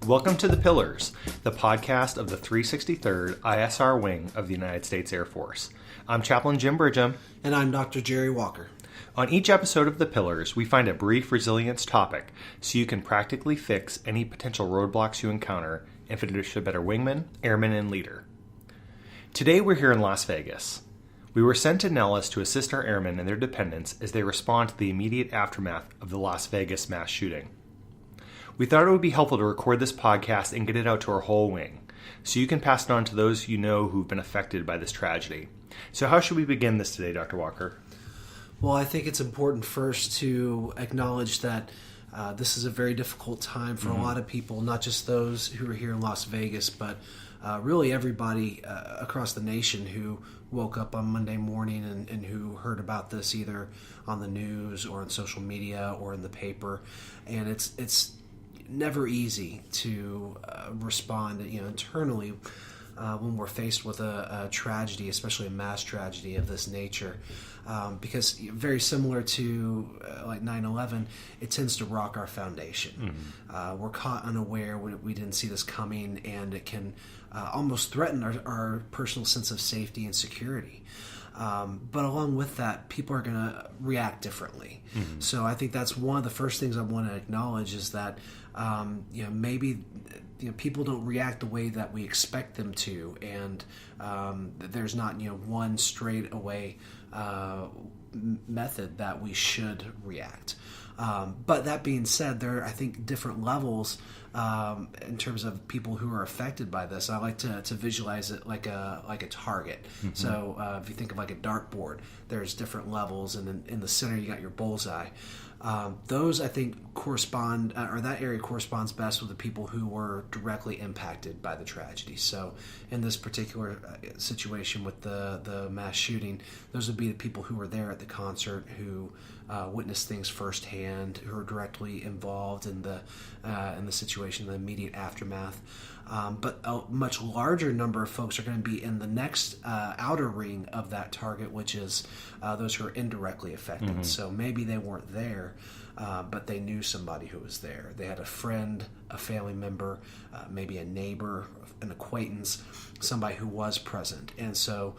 Welcome to The Pillars, the podcast of the 363rd ISR Wing of the United States Air Force. I'm Chaplain Jim Bridgham. And I'm Dr. Jerry Walker. On each episode of The Pillars, we find a brief resilience topic so you can practically fix any potential roadblocks you encounter and finish a better wingman, airman, and leader. Today we're here in Las Vegas. We were sent to Nellis to assist our airmen and their dependents as they respond to the immediate aftermath of the Las Vegas mass shooting. We thought it would be helpful to record this podcast and get it out to our whole wing, so you can pass it on to those you know who've been affected by this tragedy. So how should we begin this today, Dr. Walker? Well, I think it's important first to acknowledge that this is a very difficult time for a lot of people, not just those who are here in Las Vegas, but really everybody across the nation who woke up on Monday morning and who heard about this either on the news or on social media or in the paper. And it's never easy to respond, internally when we're faced with a tragedy, especially a mass tragedy of this nature, because very similar to like 9/11, it tends to rock our foundation. We're caught unaware when we didn't see this coming, and it can almost threaten our personal sense of safety and security. But along with that, people are going to react differently. So I think that's one of the first things I want to acknowledge is that maybe people don't react the way that we expect them to, and there's not one straight away method that we should react. But that being said, there are, I think, different levels in terms of people who are affected by this. I like to visualize it like a target. So if you think of like a dartboard, there's different levels, and in the center you got your bullseye. Those, I think, correspond, or that area corresponds best with the people who were directly impacted by the tragedy. So in this particular situation with the mass shooting, those would be the people who were there at the concert, who witnessed things firsthand, who are directly involved in the situation, the immediate aftermath. But a much larger number of folks are going to be in the next outer ring of that target, which is those who are indirectly affected. So maybe they weren't there, but they knew somebody who was there. They had a friend, a family member, maybe a neighbor, an acquaintance, somebody who was present. And so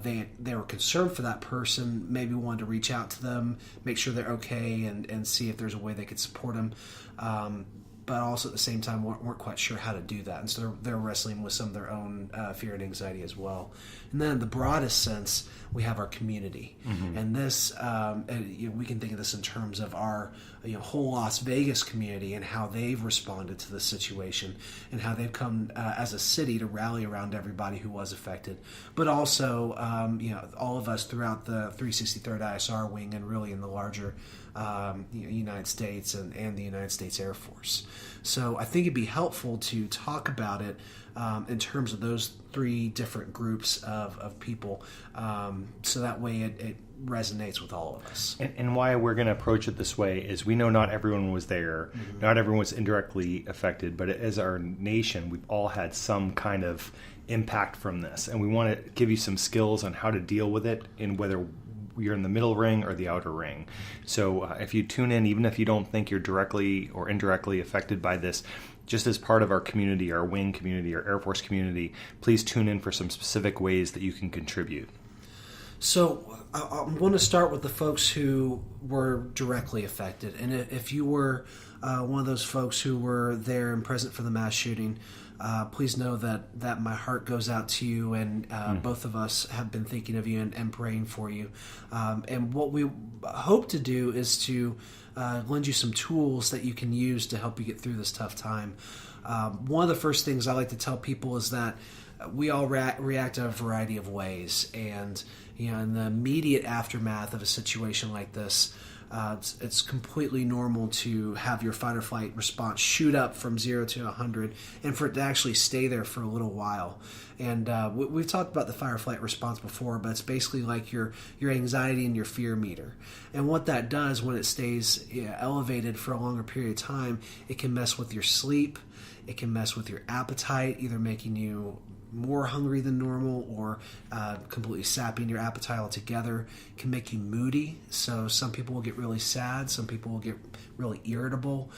they were concerned for that person, maybe wanted to reach out to them, make sure they're okay, and see if there's a way they could support them. But also at the same time weren't quite sure how to do that. And so they're wrestling with some of their own fear and anxiety as well. And then in the broadest sense, we have our community. And this, we can think of this in terms of our whole Las Vegas community and how they've responded to this situation and how they've come as a city to rally around everybody who was affected. But also, all of us throughout the 363rd ISR wing and really in the larger United States and the United States Air Force. So I think it'd be helpful to talk about it in terms of those three different groups of people, so that way it resonates with all of us. And why we're going to approach it this way is we know not everyone was there, not everyone was indirectly affected, but as our nation, we've all had some kind of impact from this, and we want to give you some skills on how to deal with it, in whether you're in the middle ring or the outer ring. So if you tune in, even if you don't think you're directly or indirectly affected by this, just as part of our community, our wing community, our Air Force community, please tune in for some specific ways that you can contribute. So I'm going to start with the folks who were directly affected. And if you were one of those folks who were there and present for the mass shooting, please know that my heart goes out to you, and both of us have been thinking of you and praying for you. And what we hope to do is to lend you some tools that you can use to help you get through this tough time. One of the first things I like to tell people is that we all react in a variety of ways, and in the immediate aftermath of a situation like this, it's completely normal to have your fight or flight response shoot up from 0 to 100 and for it to actually stay there for a little while. And we've talked about the fight or flight response before, but it's basically like your anxiety and your fear meter. And what that does when it stays elevated for a longer period of time, it can mess with your sleep. It can mess with your appetite, either making you more hungry than normal or completely sapping your appetite altogether. It can make you moody. So some people will get really sad. Some people will get really irritable.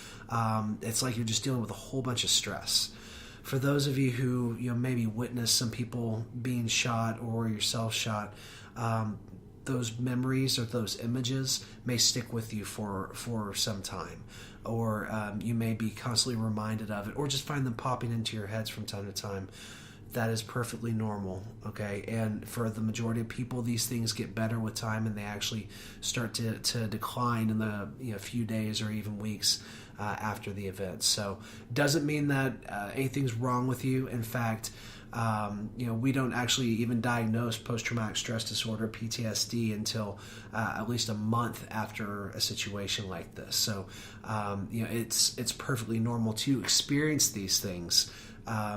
It's like you're just dealing with a whole bunch of stress. For those of you who maybe witnessed some people being shot or yourself shot, those memories or those images may stick with you for some time, or you may be constantly reminded of it, or just find them popping into your heads from time to time. That is perfectly normal, okay? And for the majority of people, these things get better with time, and they actually start to decline in the few days or even weeks after the event. So doesn't mean that anything's wrong with you. In fact, we don't actually even diagnose post-traumatic stress disorder, PTSD, until at least a month after a situation like this. So, it's perfectly normal to experience these things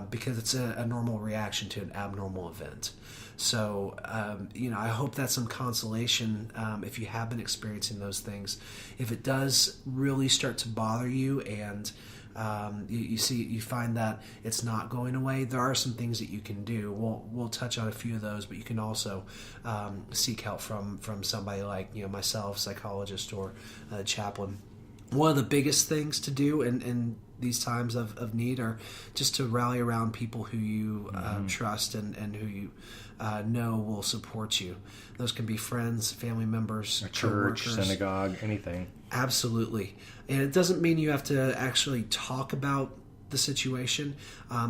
because it's a normal reaction to an abnormal event. So, I hope that's some consolation if you have been experiencing those things. If it does really start to bother you and you find that it's not going away, there are some things that you can do. We'll touch on a few of those, but you can also seek help from somebody like myself, psychologist, or a chaplain. One of the biggest things to do in these times of need are just to rally around people who you trust and who you know will support you. Those can be friends, family members, a church, synagogue, anything. Absolutely. And it doesn't mean you have to actually talk about the situation.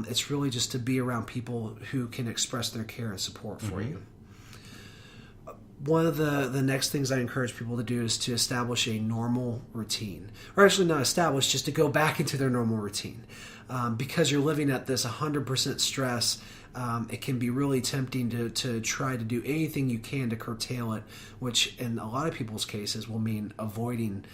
It's really just to be around people who can express their care and support for you. One of the next things I encourage people to do is to establish a normal routine. Or actually not establish, just to go back into their normal routine. Because you're living at this 100% stress, it can be really tempting to try to do anything you can to curtail it, which in a lot of people's cases will mean avoiding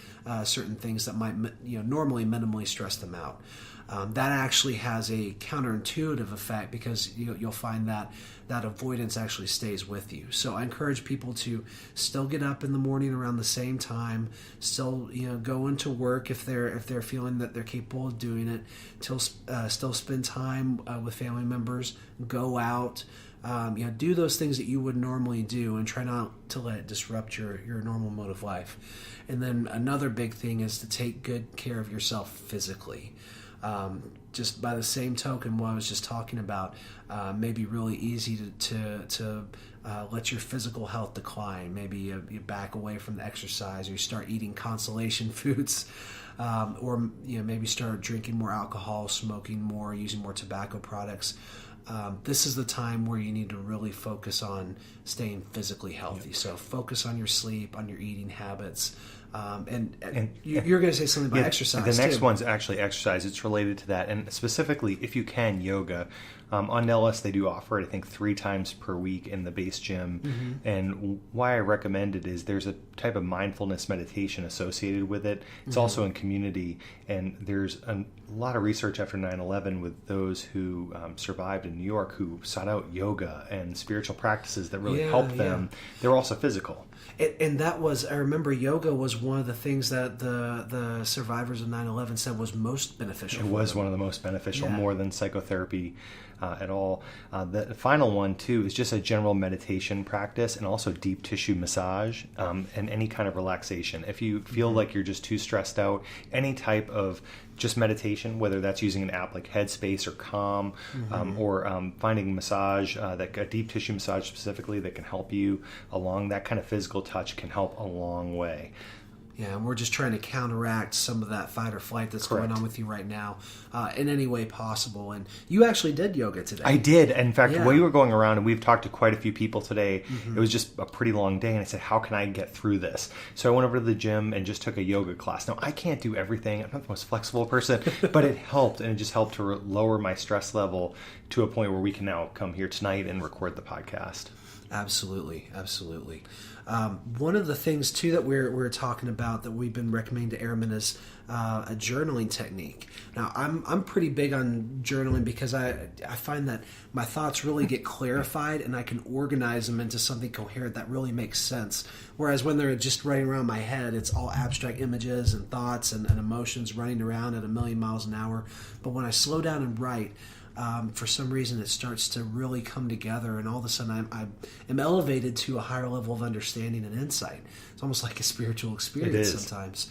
certain things that might normally minimally stress them out. That actually has a counterintuitive effect because you'll find that avoidance actually stays with you. So I encourage people to still get up in the morning around the same time, still go into work if they're feeling that they're capable of doing it, still spend time with family members, go out, do those things that you would normally do, and try not to let it disrupt your normal mode of life. And then another big thing is to take good care of yourself physically. Just by the same token, what I was just talking about, may be really easy to let your physical health decline. Maybe you back away from the exercise, or you start eating consolation foods, or maybe start drinking more alcohol, smoking more, using more tobacco products. This is the time where you need to really focus on staying physically healthy. So focus on your sleep, on your eating habits. And you're going to say something about exercise. The next one's actually exercise. It's related to that. And specifically, if you can, yoga. On Nellis, they do offer it, I think, 3 times per week in the base gym. And why I recommend it is there's a type of mindfulness meditation associated with it. It's also in community. And there's a lot of research after 9/11 with those who survived in New York who sought out yoga and spiritual practices that really helped them. They were also physical. And that was, I remember yoga was one of the things that the survivors of 9/11 said was most beneficial. It was one of the most beneficial, more than psychotherapy at all. The final one, too, is just a general meditation practice and also deep tissue massage and any kind of relaxation. If you feel like you're just too stressed out, any type of just meditation, whether that's using an app like Headspace or Calm, or finding massage, a deep tissue massage specifically that can help you along, that kind of physical touch can help a long way. Yeah, and we're just trying to counteract some of that fight or flight that's going on with you right now in any way possible. And you actually did yoga today. I did. In fact, while you were going around, and we've talked to quite a few people today, it was just a pretty long day, and I said, how can I get through this? So I went over to the gym and just took a yoga class. Now, I can't do everything. I'm not the most flexible person, but it helped, and it just helped to lower my stress level to a point where we can now come here tonight and record the podcast. Absolutely. One of the things, too, that we're talking about that we've been recommending to airmen is a journaling technique. Now, I'm pretty big on journaling because I find that my thoughts really get clarified and I can organize them into something coherent that really makes sense. Whereas when they're just running around my head, it's all abstract images and thoughts and emotions running around at 1,000,000 miles an hour. But when I slow down and write, for some reason it starts to really come together, and all of a sudden I am elevated to a higher level of understanding and insight. It's almost like a spiritual experience sometimes.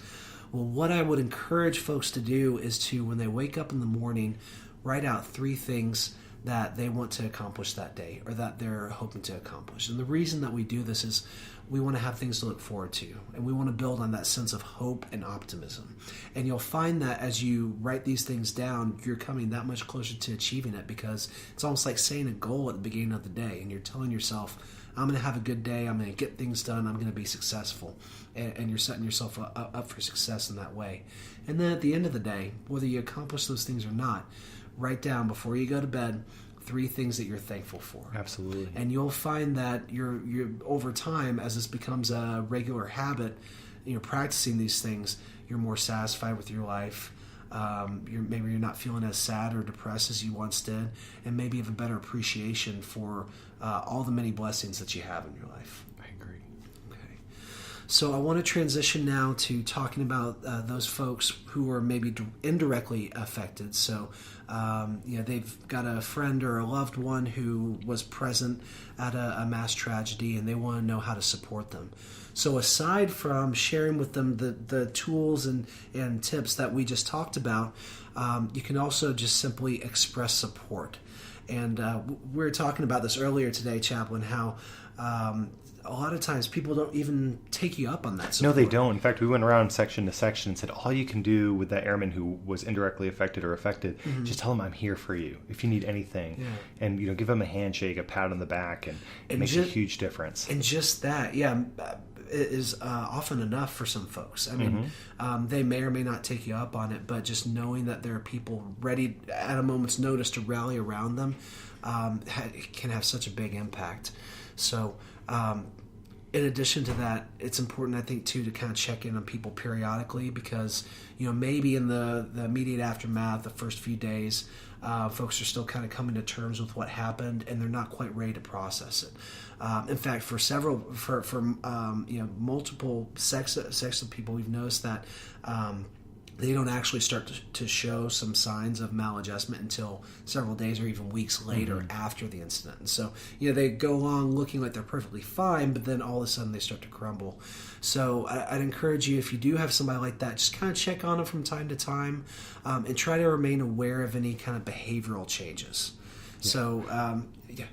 Well, what I would encourage folks to do is to, when they wake up in the morning, write out 3 things that they want to accomplish that day, or that they're hoping to accomplish. And the reason that we do this is we want to have things to look forward to, and we want to build on that sense of hope and optimism. And you'll find that as you write these things down, you're coming that much closer to achieving it, because it's almost like saying a goal at the beginning of the day, and you're telling yourself, I'm going to have a good day, I'm going to get things done, I'm going to be successful. And you're setting yourself up for success in that way. And then at the end of the day, whether you accomplish those things or not, write down before you go to bed 3 things that you're thankful for. Absolutely. And you'll find that you're over time, as this becomes a regular habit, practicing these things, you're more satisfied with your life. Maybe you're not feeling as sad or depressed as you once did, and maybe you have a better appreciation for all the many blessings that you have in your life. I agree. Okay. So I want to transition now to talking about those folks who are maybe indirectly affected. So, they've got a friend or a loved one who was present at a mass tragedy, and they want to know how to support them. So aside from sharing with them the tools and tips that we just talked about, you can also just simply express support. And we were talking about this earlier today, Chaplain, how a lot of times people don't even take you up on that support. No, they don't. In fact, we went around section to section and said, all you can do with that airman who was indirectly affected or affected, just tell him I'm here for you if you need anything. Yeah. And, give him a handshake, a pat on the back, and it makes a huge difference. And just that, is often enough for some folks. I mean, they may or may not take you up on it, but just knowing that there are people ready at a moment's notice to rally around them can have such a big impact. So, in addition to that, it's important, I think, too, to kind of check in on people periodically, because, maybe in the immediate aftermath, the first few days, folks are still kind of coming to terms with what happened, and they're not quite ready to process it. In fact, for multiple sects of people, we've noticed that they don't actually start to show some signs of maladjustment until several days or even weeks later after the incident. And so, they go along looking like they're perfectly fine, but then all of a sudden they start to crumble. So I'd encourage you, if you do have somebody like that, just kind of check on them from time to time, and try to remain aware of any kind of behavioral changes. Yeah. So,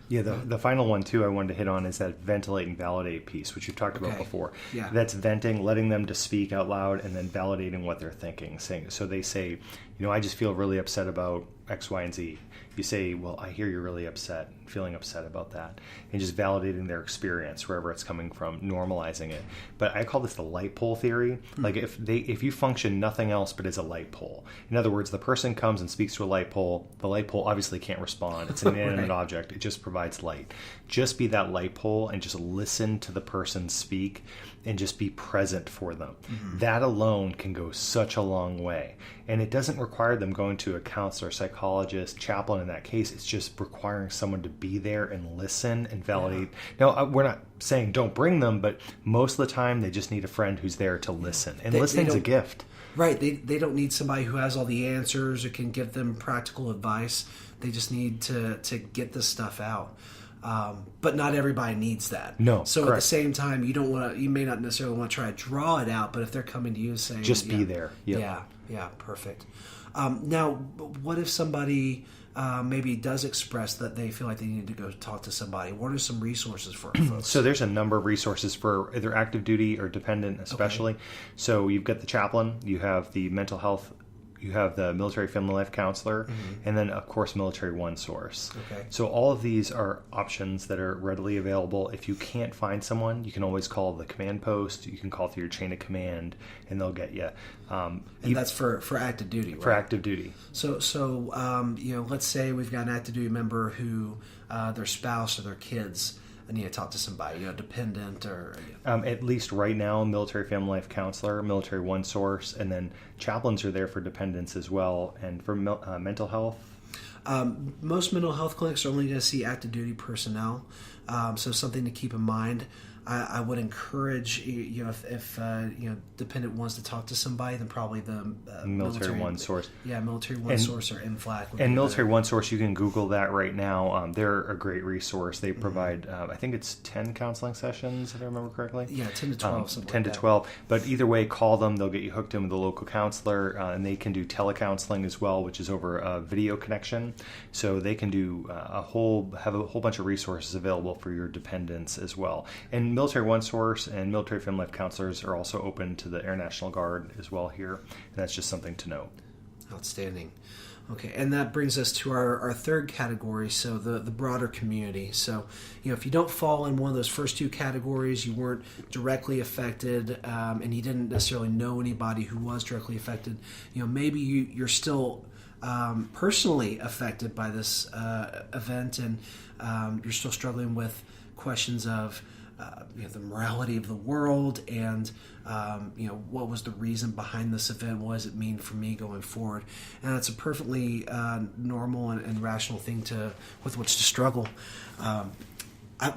the final one, too, I wanted to hit on is that ventilate and validate piece, which you've talked about before. Yeah. That's venting, letting them to speak out loud, and then validating what they're thinking. So they say, I just feel really upset about X, Y, and Z. You say, well, I hear you're really upset, feeling upset about that, and just validating their experience wherever it's coming from, normalizing it. But I call this the light pole theory. Like if you function nothing else but as a light pole. In other words, the person comes and speaks to a light pole. The light pole obviously can't respond. It's an inanimate object. It just provides light. Just be that light pole and just listen to the person speak and just be present for them. That alone can go such a long way. And it doesn't require them going to a counselor, psychologist, chaplain in that case. It's just requiring someone to be there and listen and validate. Now, we're not saying don't bring them, but most of the time they just need a friend who's there to listen. And listening's a gift. Right. They don't need somebody who has all the answers or can give them practical advice. They just need to get this stuff out. But not everybody needs that. No. So correct. At the same time, you may not necessarily want to try to draw it out, but if they're coming to you saying, just be there. Yep. Yeah, perfect. Now, what if somebody maybe does express that they feel like they need to go talk to somebody? What are some resources for folks? So there's a number of resources for either active duty or dependent, especially. Okay. So you've got the chaplain, you have the mental health, you have the military family life counselor, and then, of course, Military One Source. Okay. So all of these are options that are readily available. If you can't find someone, you can always call the command post. You can call through your chain of command, and they'll get you. And that's for active duty, right? For active duty. So let's say we've got an active duty member who their spouse or their kids need to talk to somebody, dependent or... at least right now, Military Family Life Counselor, Military One Source, and then chaplains are there for dependents as well. And for mental health? Most mental health clinics are only going to see active duty personnel, so something to keep in mind. I would encourage, if dependent wants to talk to somebody, then probably the Military One Source. Yeah, Military One Source or MFLAC. And Military One Source, you can Google that right now. They're a great resource. They provide, I think it's 10 counseling sessions, if I remember correctly. Yeah, 10 to 12. 10 to 12. But either way, call them. They'll get you hooked in with a local counselor. And they can do telecounseling as well, which is over a video connection. So they can do have a whole bunch of resources available for your dependents as well. And Military One Source and Military Family Life Counselors are also open to the Air National Guard as well here. And that's just something to note. Outstanding. Okay, and that brings us to our third category, so the broader community. So, if you don't fall in one of those first two categories, you weren't directly affected, and you didn't necessarily know anybody who was directly affected, maybe you're still personally affected by this event, and you're still struggling with questions of the morality of the world, and what was the reason behind this event? What does it mean for me going forward? And it's a perfectly normal and rational thing with which to struggle.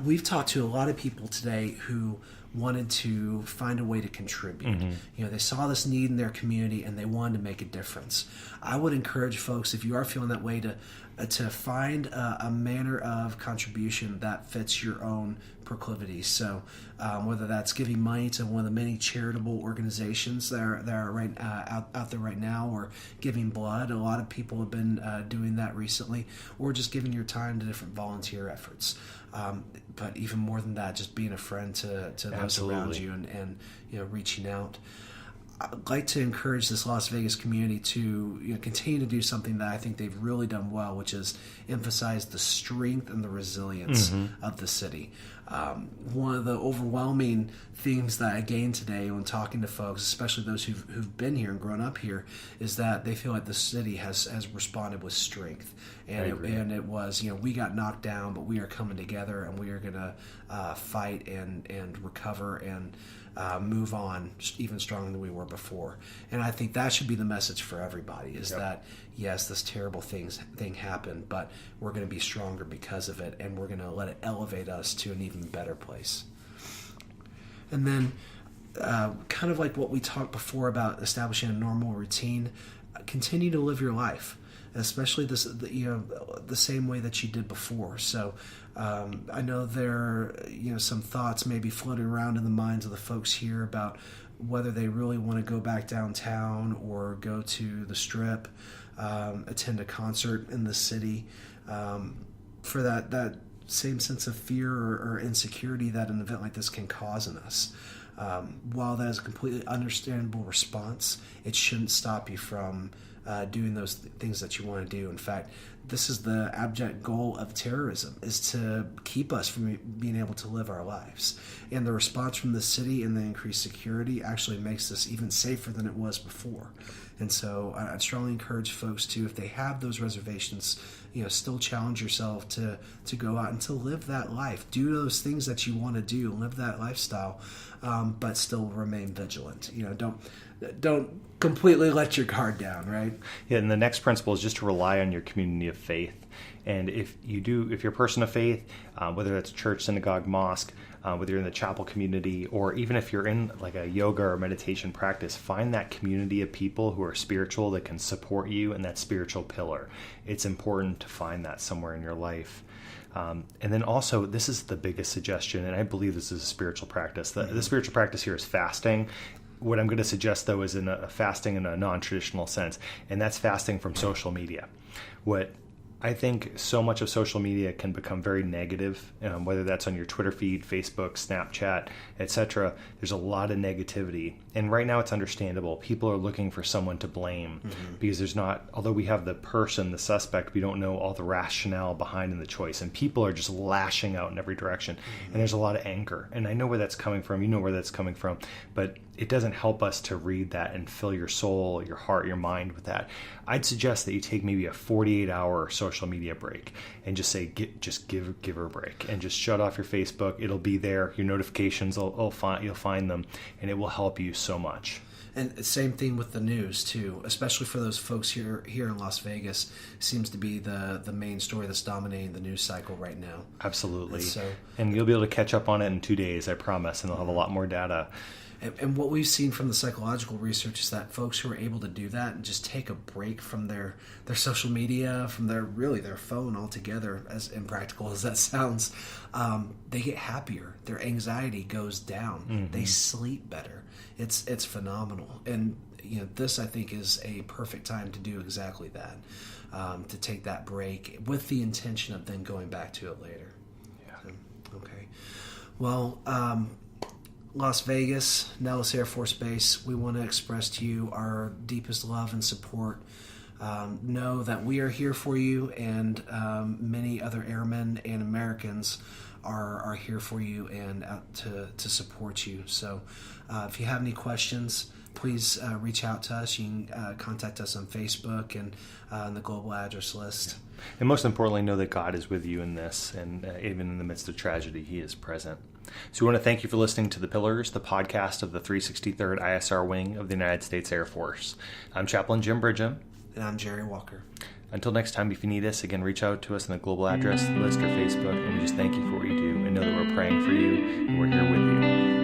We've talked to a lot of people today who wanted to find a way to contribute. They saw this need in their community and they wanted to make a difference. I would encourage folks, if you are feeling that way, to find a manner of contribution that fits your own proclivities. So whether that's giving money to one of the many charitable organizations that are right out there right now, or giving blood. A lot of people have been doing that recently, or just giving your time to different volunteer efforts. But even more than that, just being a friend to those around you and reaching out. I'd like to encourage this Las Vegas community to continue to do something that I think they've really done well, which is emphasize the strength and the resilience of the city. One of the overwhelming themes that I gained today when talking to folks, especially those who've been here and grown up here, is that they feel like the city has responded with strength. And it was, we got knocked down, but we are coming together and we are going to fight and recover and move on even stronger than we were before. And I think that should be the message for everybody, is that, yes, this terrible thing happened, but we're going to be stronger because of it, and we're going to let it elevate us to an even better place. And then kind of like what we talked before about establishing a normal routine, continue to live your life, especially the same way that you did before. So I know there are some thoughts maybe floating around in the minds of the folks here about whether they really want to go back downtown or go to the Strip, attend a concert in the city, for that same sense of fear or insecurity that an event like this can cause in us. While that is a completely understandable response, it shouldn't stop you from doing those things that you want to do. In fact, this is the abject goal of terrorism, is to keep us from being able to live our lives. And the response from the city and the increased security actually makes this even safer than it was before. And so I'd strongly encourage folks to, if they have those reservations, still challenge yourself to go out and to live that life. Do those things that you want to do, live that lifestyle, but still remain vigilant. Don't completely let your guard down, right? Yeah, and the next principle is just to rely on your community of faith. And if you're a person of faith, whether that's church, synagogue, mosque, whether you're in the chapel community, or even if you're in like a yoga or meditation practice, find that community of people who are spiritual that can support you in that spiritual pillar. It's important to find that somewhere in your life. And then also, this is the biggest suggestion, and I believe this is a spiritual practice. The spiritual practice here is fasting. What I'm going to suggest, though, is in a fasting in a non-traditional sense, and that's fasting from social media. What I think so much of social media can become very negative, whether that's on your Twitter feed, Facebook, Snapchat, etc. There's a lot of negativity. And right now it's understandable. People are looking for someone to blame because there's not, although we have the person, the suspect, we don't know all the rationale behind in the choice. And people are just lashing out in every direction. And there's a lot of anger. And I know where that's coming from. You know where that's coming from. But it doesn't help us to read that and fill your soul, your heart, your mind with that. I'd suggest that you take maybe a 48-hour social media break and just say, give her a break and just shut off your Facebook. It'll be there. Your notifications, you'll find them, and it will help you so much. And same thing with the news too, especially for those folks here in Las Vegas. Seems to be the main story that's dominating the news cycle right now. Absolutely. So, and you'll be able to catch up on it in 2 days, I promise, and they'll have a lot more data. And what we've seen from the psychological research is that folks who are able to do that and just take a break from their social media, from their phone altogether, as impractical as that sounds, they get happier. Their anxiety goes down. They sleep better. It's phenomenal. And this, I think, is a perfect time to do exactly that, to take that break with the intention of then going back to it later. Yeah. So, okay. Well, Las Vegas, Nellis Air Force Base, we want to express to you our deepest love and support. Know that we are here for you, and many other airmen and Americans are here for you and out to support you. So if you have any questions, please reach out to us. You can contact us on Facebook and on the global address list. And most importantly, know that God is with you in this, and even in the midst of tragedy, He is present. So we want to thank you for listening to The Pillars, the podcast of the 363rd ISR Wing of the United States Air Force. I'm Chaplain Jim Bridgham. And I'm Jerry Walker. Until next time, if you need us, again, reach out to us on the global address list or Facebook, and we just thank you for what you do and know that we're praying for you and we're here with you.